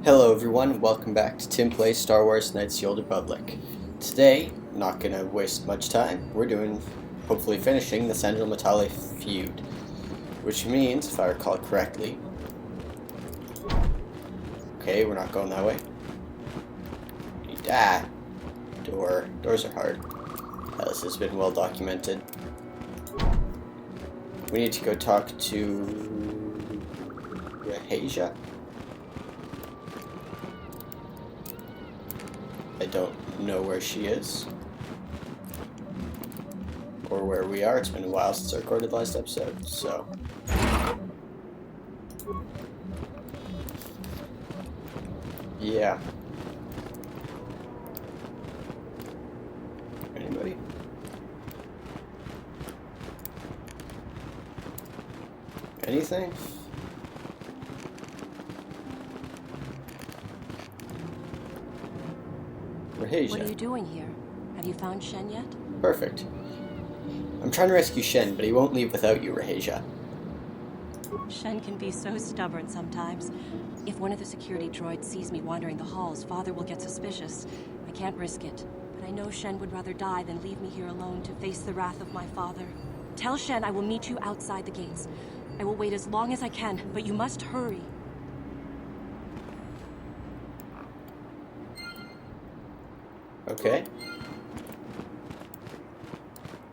Hello everyone, welcome back to Tim Plays Star Wars Knights of the Old Republic. Today, not gonna waste much time, we're hopefully finishing the Sandro Matale feud. Which means, if I recall correctly... Okay, we're not going that way. Doors are hard. This has been well documented. We need to go talk to... Rahasia? I don't know where she is. Or where we are. It's been a while since I recorded the last episode, so... Yeah. Anybody? Anything? Rahasia. What are you doing here? Have you found Shen yet? Perfect. I'm trying to rescue Shen, but he won't leave without you, Rahasia. Shen can be so stubborn sometimes. If one of the security droids sees me wandering the halls, Father will get suspicious. I can't risk it. But I know Shen would rather die than leave me here alone to face the wrath of my father. Tell Shen I will meet you outside the gates. I will wait as long as I can, but you must hurry. Okay.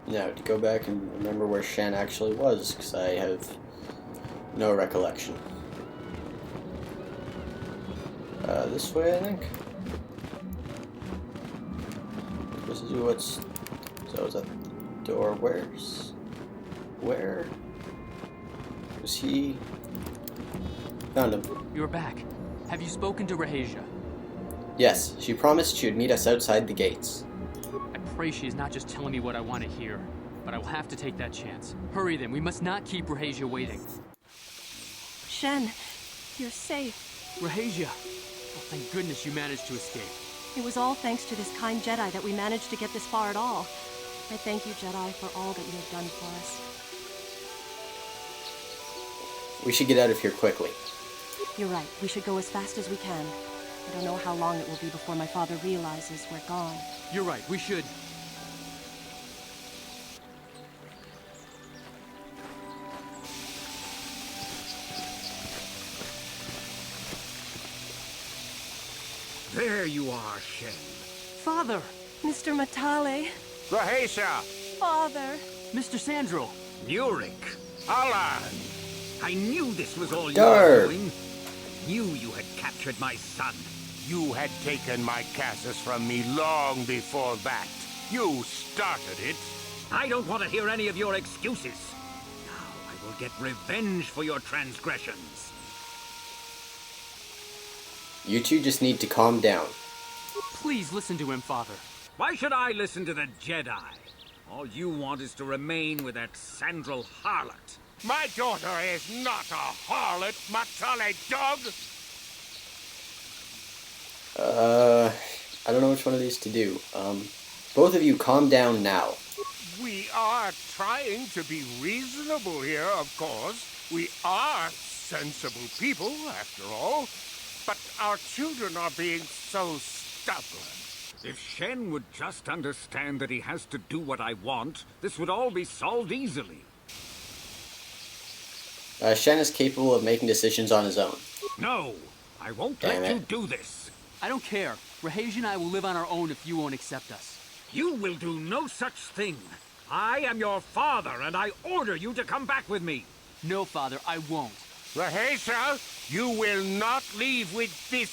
Now, to go back and remember where Shen actually was, because I have no recollection. This way, I think? This is what's... So is that door? Where was he? Found him. You're back. Have you spoken to Rahasia? Yes, she promised she would meet us outside the gates. I pray she is not just telling me what I want to hear, but I will have to take that chance. Hurry then, we must not keep Rahasia waiting. Shen, you're safe. Rahasia! Oh, thank goodness you managed to escape. It was all thanks to this kind Jedi that we managed to get this far at all. I thank you, Jedi, for all that you have done for us. We should get out of here quickly. You're right. We should go as fast as we can. I don't know how long it will be before my father realizes we're gone. You're right, we should. There you are, Shen. Father! Mr. Matale. Rahasia! Father! Mr. Sandro! Murik! Alan! I knew this was all Darb. you were doing. I knew you had captured my son. You had taken my Casus from me long before that. You started it. I don't want to hear any of your excuses. Now I will get revenge for your transgressions. You two just need to calm down. Please listen to him, Father. Why should I listen to the Jedi? All you want is to remain with that Sandral harlot. My daughter is not a harlot, Matale dog! I don't know which one of these to do. Both of you calm down now. We are trying to be reasonable here, of course. We are sensible people, after all. But our children are being so stubborn. If Shen would just understand that he has to do what I want, this would all be solved easily. Shen is capable of making decisions on his own. No, I won't Damn let you it. do this. I don't care. Rahasia and I will live on our own if you won't accept us. You will do no such thing. I am your father, and I order you to come back with me. No, Father, I won't. Rahasia, you will not leave with this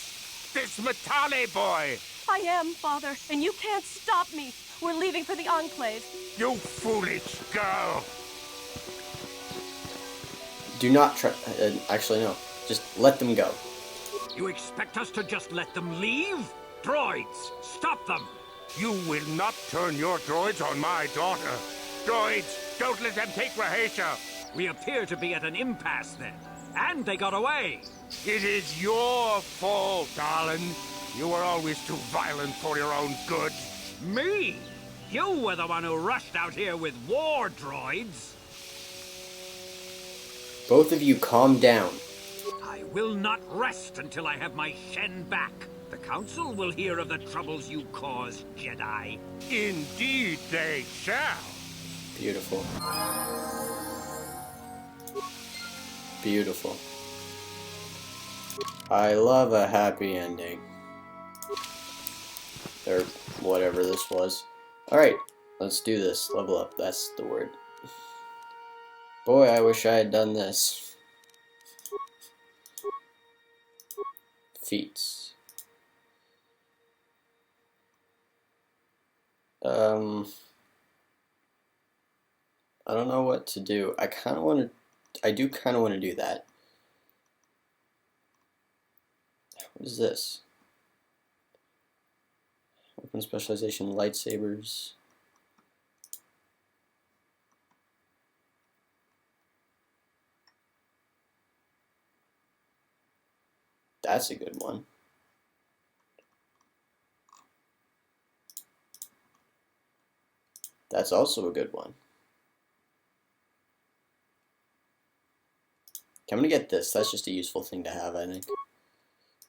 Matale boy. I am, Father, and you can't stop me. We're leaving for the Enclave. You foolish girl. Do not try... actually, no. Just let them go. You expect us to just let them leave? Droids, stop them! You will not turn your droids on my daughter. Droids, don't let them take Rahasia. We appear to be at an impasse then. And they got away. It is your fault, darling. You were always too violent for your own good. Me? You were the one who rushed out here with war droids. Both of you calm down. I will not rest until I have my Shen back. The Council will hear of the troubles you caused, Jedi. Indeed they shall. Beautiful. Beautiful. I love a happy ending. Or whatever this was. Alright, let's do this. Level up, that's the word. Boy, I wish I had done this. Feats. I don't know what to do. I do kind of want to do that. What is this? Weapon specialization, lightsabers. That's a good one. That's also a good one. Okay, I'm gonna get this. That's just a useful thing to have, I think.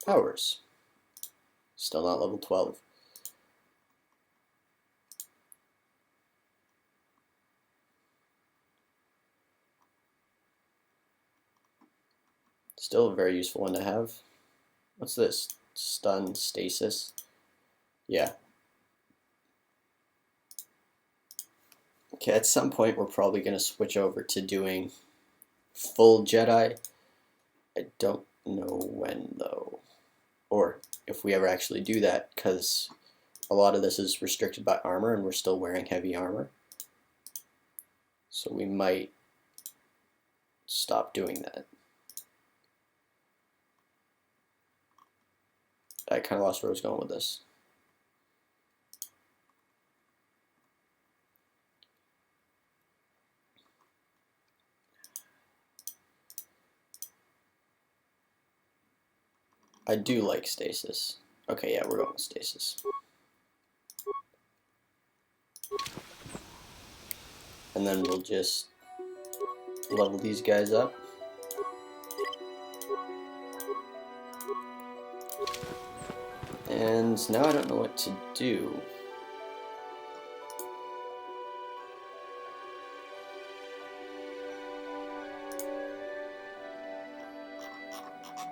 Powers. Still not level 12. Still a very useful one to have. What's this? Stun, stasis? Yeah. Okay, at some point we're probably going to switch over to doing full Jedi. I don't know when, though. Or if we ever actually do that, because a lot of this is restricted by armor and we're still wearing heavy armor. So we might stop doing that. I kind of lost where I was going with this. I do like stasis. Okay, yeah, we're going with stasis. And then we'll just level these guys up. And now I don't know what to do.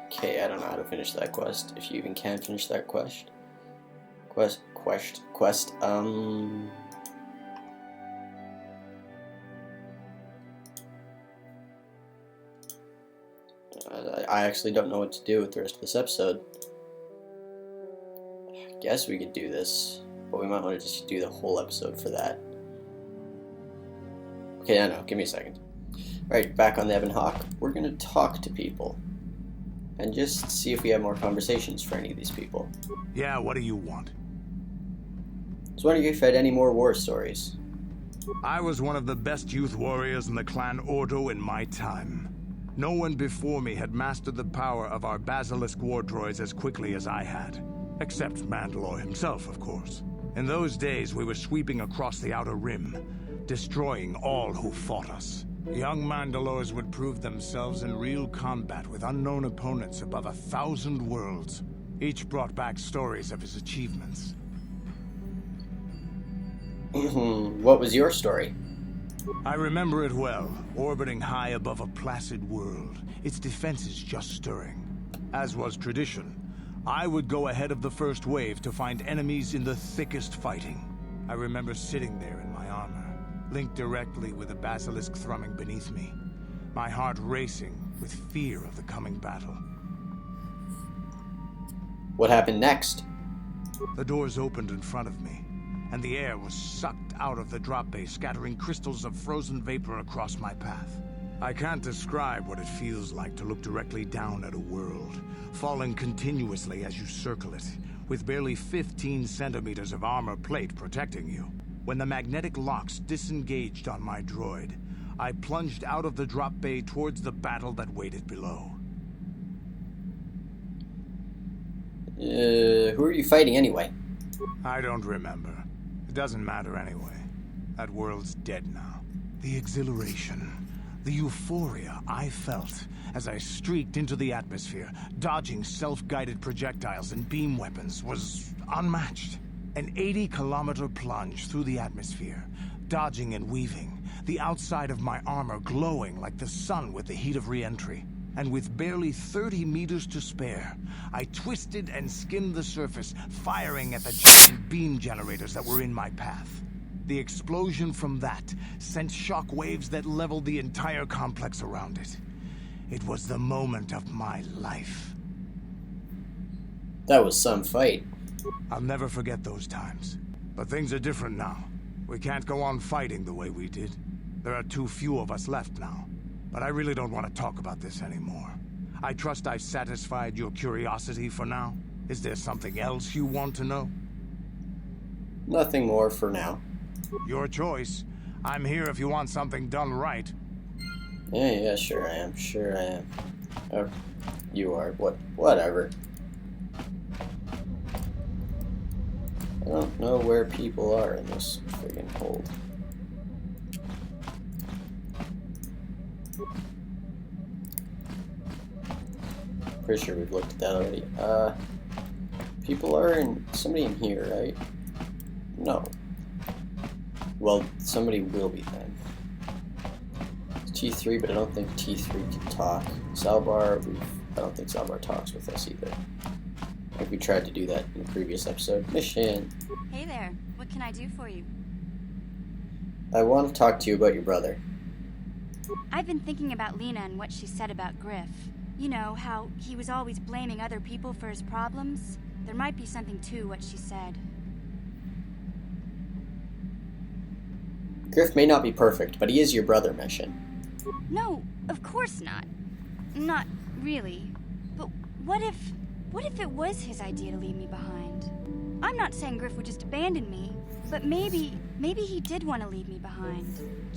Okay, I don't know how to finish that quest. If you even can finish that quest. I actually don't know what to do with the rest of this episode. I guess we could do this, but we might want to just do the whole episode for that. Okay, I know. Give me a second. Alright, back on the Ebon Hawk. We're going to talk to people. And just see if we have more conversations for any of these people. Yeah, what do you want? I was wondering if you had any more war stories. I was one of the best youth warriors in the clan Ordo in my time. No one before me had mastered the power of our basilisk war droids as quickly as I had. Except Mandalore himself, of course. In those days, we were sweeping across the Outer Rim, destroying all who fought us. Young Mandalores would prove themselves in real combat with unknown opponents above 1,000 worlds. Each brought back stories of his achievements. What was your story? I remember it well, orbiting high above a placid world, its defenses just stirring. As was tradition, I would go ahead of the first wave to find enemies in the thickest fighting. I remember sitting there in my armor, linked directly with the basilisk thrumming beneath me, my heart racing with fear of the coming battle. What happened next? The doors opened in front of me, and the air was sucked out of the drop bay, scattering crystals of frozen vapor across my path. I can't describe what it feels like to look directly down at a world, falling continuously as you circle it, with barely 15 centimeters of armor plate protecting you. When the magnetic locks disengaged on my droid, I plunged out of the drop bay towards the battle that waited below. Who are you fighting anyway? I don't remember. It doesn't matter anyway. That world's dead now. The exhilaration, The euphoria I felt as I streaked into the atmosphere, dodging self-guided projectiles and beam weapons, was unmatched. An 80-kilometer plunge through the atmosphere, dodging and weaving, the outside of my armor glowing like the sun with the heat of re-entry. And with barely 30 meters to spare, I twisted and skimmed the surface, firing at the giant beam generators that were in my path. The explosion from that sent shock waves that leveled the entire complex around it. It was the moment of my life. That was some fight. I'll never forget those times. But things are different now. We can't go on fighting the way we did. There are too few of us left now. But I really don't want to talk about this anymore. I trust I've satisfied your curiosity for now. Is there something else you want to know? Nothing more for now. Your choice. I'm here if you want something done right. Yeah, sure I am. Sure I am. Oh, you are. Whatever. I don't know where people are in this friggin' hold. Pretty sure we've looked at that already. People are in... somebody in here, right? No. Well, somebody will be then. It's T3, but I don't think T3 can talk. Salvar, I don't think Salvar talks with us either. I think we tried to do that in the previous episode. Mission! Hey there, what can I do for you? I want to talk to you about your brother. I've been thinking about Lena and what she said about Griff. You know, how he was always blaming other people for his problems? There might be something to what she said. Griff may not be perfect, but he is your brother, Mission. No, of course not. Not really. But what if it was his idea to leave me behind? I'm not saying Griff would just abandon me, but maybe he did want to leave me behind.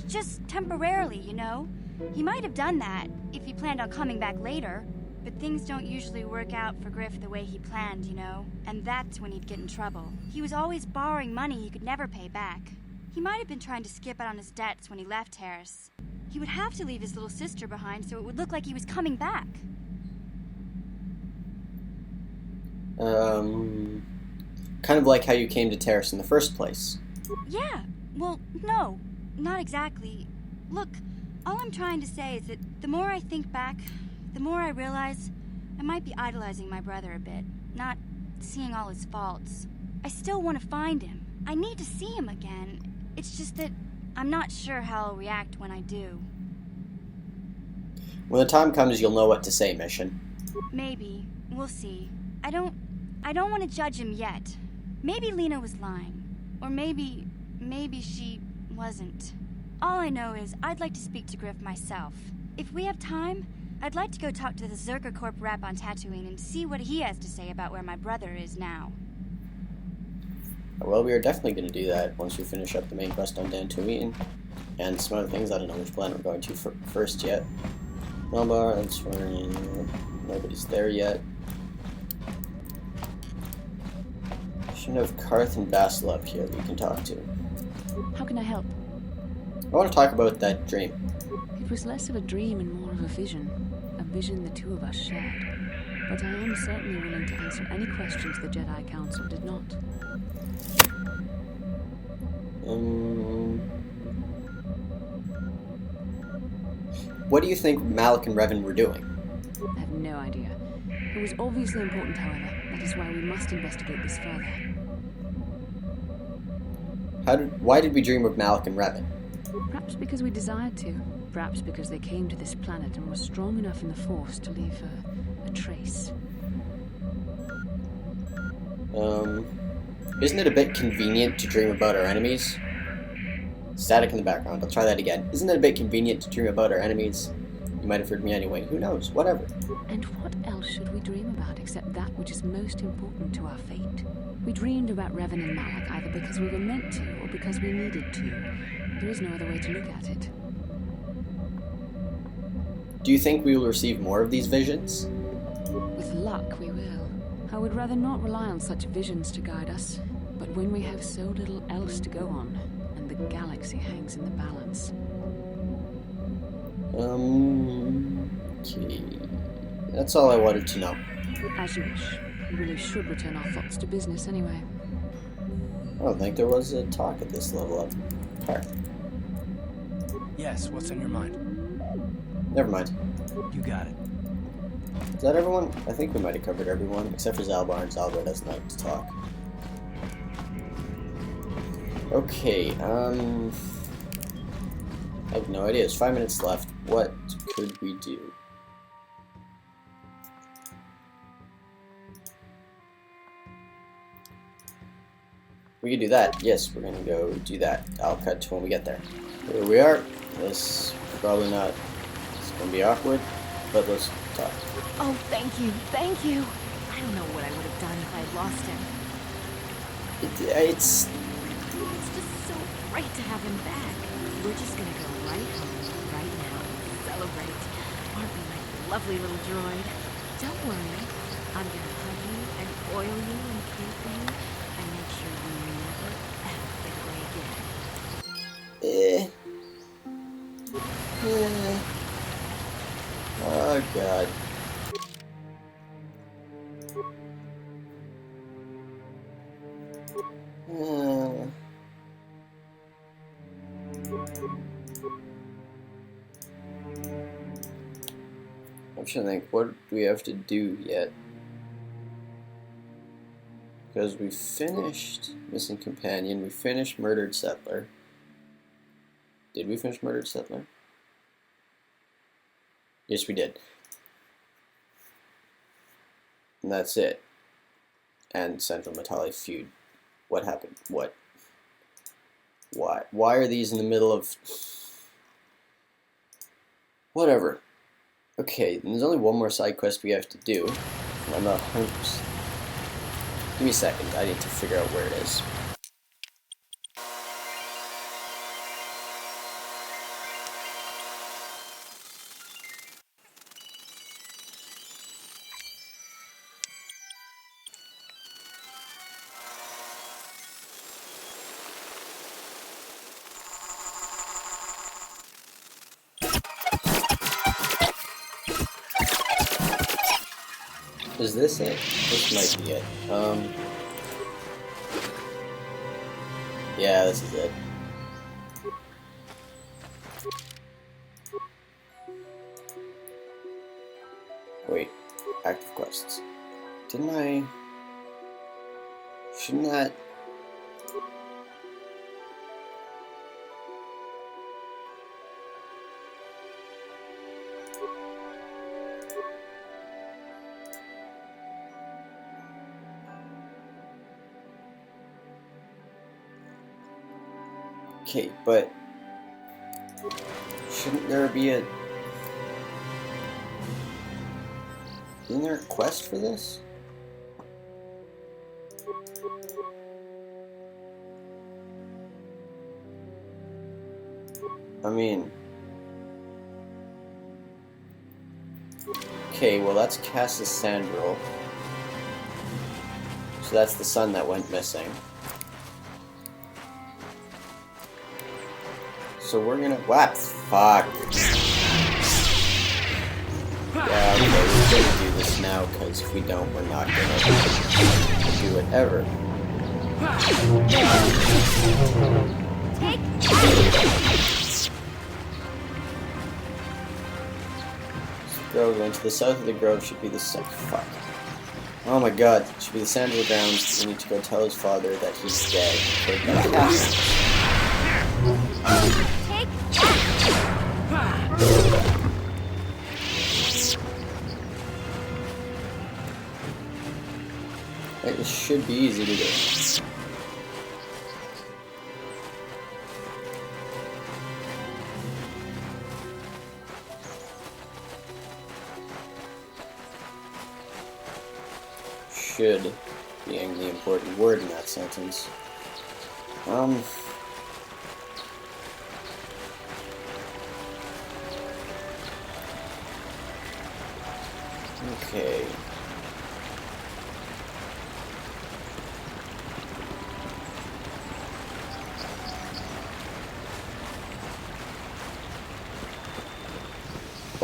Just temporarily, you know? He might have done that if he planned on coming back later, but things don't usually work out for Griff the way he planned, you know? And that's when he'd get in trouble. He was always borrowing money he could never pay back. He might have been trying to skip out on his debts when he left Harris. He would have to leave his little sister behind so it would look like he was coming back. Kind of like how you came to Terrace in the first place. Yeah, well, no, not exactly. Look, all I'm trying to say is that the more I think back, the more I realize I might be idolizing my brother a bit, not seeing all his faults. I still want to find him. I need to see him again. It's just that I'm not sure how I'll react when I do. When the time comes, you'll know what to say, Mission. Maybe. We'll see. I don't want to judge him yet. Maybe Lena was lying. Or maybe she wasn't. All I know is I'd like to speak to Griff myself. If we have time, I'd like to go talk to the Zerker Corp rep on Tatooine and see what he has to say about where my brother is now. Well, we are definitely going to do that once we finish up the main quest on Tatooine. And some other things, I don't know which planet we're going to first yet. Melbar, that's where nobody's there yet. Should have Karth and Basil up here we can talk to. How can I help? I want to talk about that dream. It was less of a dream and more of a vision the two of us shared. But I am certainly willing to answer any questions the Jedi Council did not. What do you think Malik and Revan were doing? I have no idea. It was obviously important, however. That is why we must investigate this further. Why did we dream of Malik and Revan? Perhaps because we desired to. Perhaps because they came to this planet and were strong enough in the Force to leave a trace. Isn't it a bit convenient to dream about our enemies? Static in the background. I'll try that again. Isn't it a bit convenient to dream about our enemies? You might have heard me anyway. Who knows? Whatever. And what else should we dream about except that which is most important to our fate? We dreamed about Revan and Malik either because we were meant to or because we needed to. There is no other way to look at it. Do you think we will receive more of these visions? With luck, we will. I would rather not rely on such visions to guide us. But when we have so little else to go on, and the galaxy hangs in the balance... Okay. That's all I wanted to know. As you wish. We really should return our thoughts to business anyway. I don't think there was a talk at this level of part. Yes, what's on your mind? Never mind. You got it. Is that everyone? I think we might have covered everyone, except for Zalbar, and Zalbar doesn't like to talk. Okay, I have no idea. There's 5 minutes left. What could we do? We could do that. Yes, we're gonna go do that. I'll cut to when we get there. Here we are. This probably not. It's gonna be awkward, but let's talk. Oh, thank you. Thank you. I don't know what I would have done if I had lost him. It's It's just so great to have him back. We're just gonna go right home, right now, and celebrate. Aren't we like a lovely little droid? Don't worry. I'm gonna hug you and oil you and care for you and make sure you never, ever get away again. Oh god. I'm trying to think, what do we have to do yet? Because we finished Missing Companion, we finished Murdered Settler. Did we finish Murdered Settler? Yes, we did. And that's it. And Central Metallic Feud. What happened? What? Why? Why are these in the middle of... Whatever. Okay, there's only one more side quest we have to do. I'm not 100%. Give me a second, I need to figure out where it is. Is this it? This might be it. Yeah, this is it. Wait, active quests. Didn't I... Shouldn't that... Okay, but shouldn't there be a... Isn't there a quest for this? I mean... Okay, well that's Cassis Sandril. So that's the son that went missing. So we're gonna whap. Fuck. Yeah, okay, we're gonna do this now, because if we don't, we're not gonna do it ever. Grove, going to the south of the grove should be the fuck. Oh my god, should be the Sandal Grounds. We need to go tell his father that he's dead. It should be easy to do. Should being the important word in that sentence. Okay.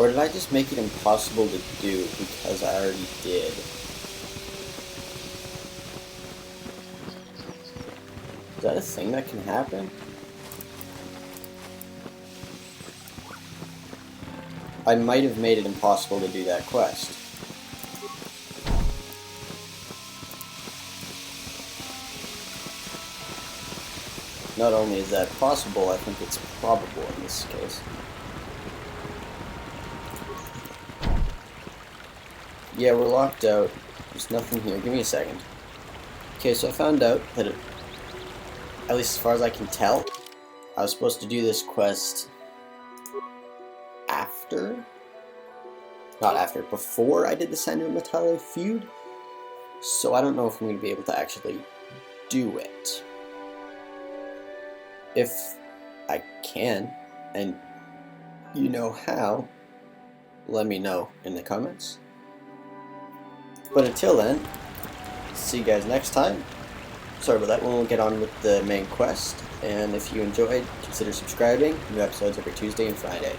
Or did I just make it impossible to do because I already did? Is that a thing that can happen? I might have made it impossible to do that quest. Not only is that possible, I think it's probable in this case. Yeah, we're locked out. There's nothing here. Give me a second. Okay, so I found out that, at least as far as I can tell, I was supposed to do this quest after? Not after, before I did the Sandra Matale feud. So I don't know if I'm going to be able to actually do it. If I can, and you know how, let me know in the comments. But until then, see you guys next time. Sorry about that, we'll get on with the main quest. And if you enjoyed, consider subscribing. New episodes every Tuesday and Friday.